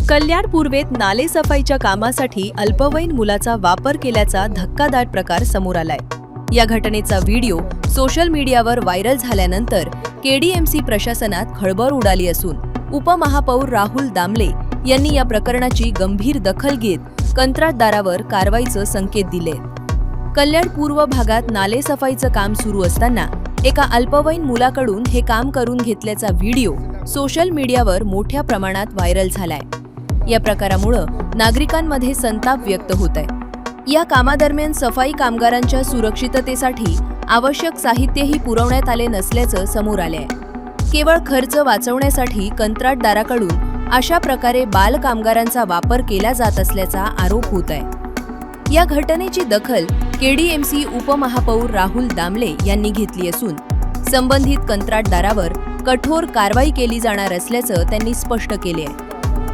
कल्याण पूर्वेत नालेसफाईच्या कामासाठी अल्पवयीन मुलाचा वापर केल्याचा धक्कादायक प्रकार समोर आलाय। या घटनेचा व्हिडिओ सोशल मीडियावर व्हायरल झाल्यानंतर केडीएमसी प्रशासनात खळबळ उडाली असून उपमहापौर राहुल दामले यांनी या प्रकरणाची गंभीर दखल घेत कंत्राटदारावर कारवाईचे संकेत दिले। कल्याण पूर्व भागात नालेसफाईचं काम सुरू असताना एका अल्पवयीन मुलाकडून हे काम करून घेतल्याचा व्हिडिओ सोशल मीडियावर मोठ्या प्रमाणात व्हायरल झालाय। या प्रकारामुळे नागरिकांमध्ये संताप व्यक्त होत आहे। या कामादरम्यान सफाई कामगारांच्या सुरक्षिततेसाठी आवश्यक साहित्यही पुरवण्यात आले नसल्याचं समोर आले आहे। केवळ खर्च वाचवण्यासाठी कंत्राटदाराकडून अशा प्रकारे बाल कामगारांचा वापर केला जात असल्याचा आरोप होत आहे। या घटनेची दखल केडीएमसी उपमहापौर राहुल दामले यांनी घेतली असून संबंधित कंत्राटदारावर कठोर कारवाई केली जाणार असल्याचं त्यांनी स्पष्ट केले आहे।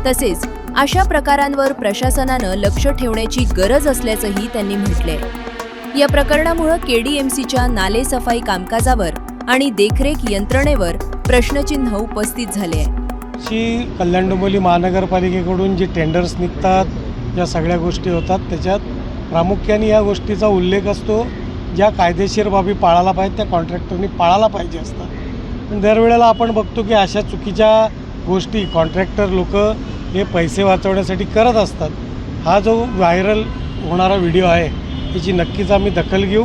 तसेच अशा प्रकारांवर प्रशासनानं लक्ष ठेवण्याची गरज असल्याचंही त्यांनी म्हटले। या प्रकरणामुळे केडीएमसीच्या नालेसफाई कामकाजावर आणि देखरेख यंत्रणेवर प्रश्नचिन्ह उपस्थित झाले आहे। कल्याण डोंबिवली महानगरपालिकेकडून जे टेंडर्स निघतात या सगळ्या गोष्टी होतात त्याच्यात प्रामुख्याने या गोष्टीचा उल्लेख असतो ज्या कायदेशीर बाबी पाळायला पाहिजे त्या कॉन्ट्रॅक्टरनी पाळायला पाहिजे असतात। पण दरवेळेला आपण बघतो की अशा चुकीच्या गोष्टी कॉन्ट्रॅक्टर लोक हे पैसे वाचवण्यासाठी करत असतात। हा जो व्हायरल होणारा व्हिडिओ आहे याची नक्कीच आम्ही दखल घेऊ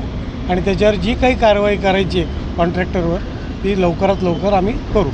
आणि त्याच्यावर जी काही कारवाई करायची आहे कॉन्ट्रॅक्टरवर ती लवकरात लवकर आम्ही करू।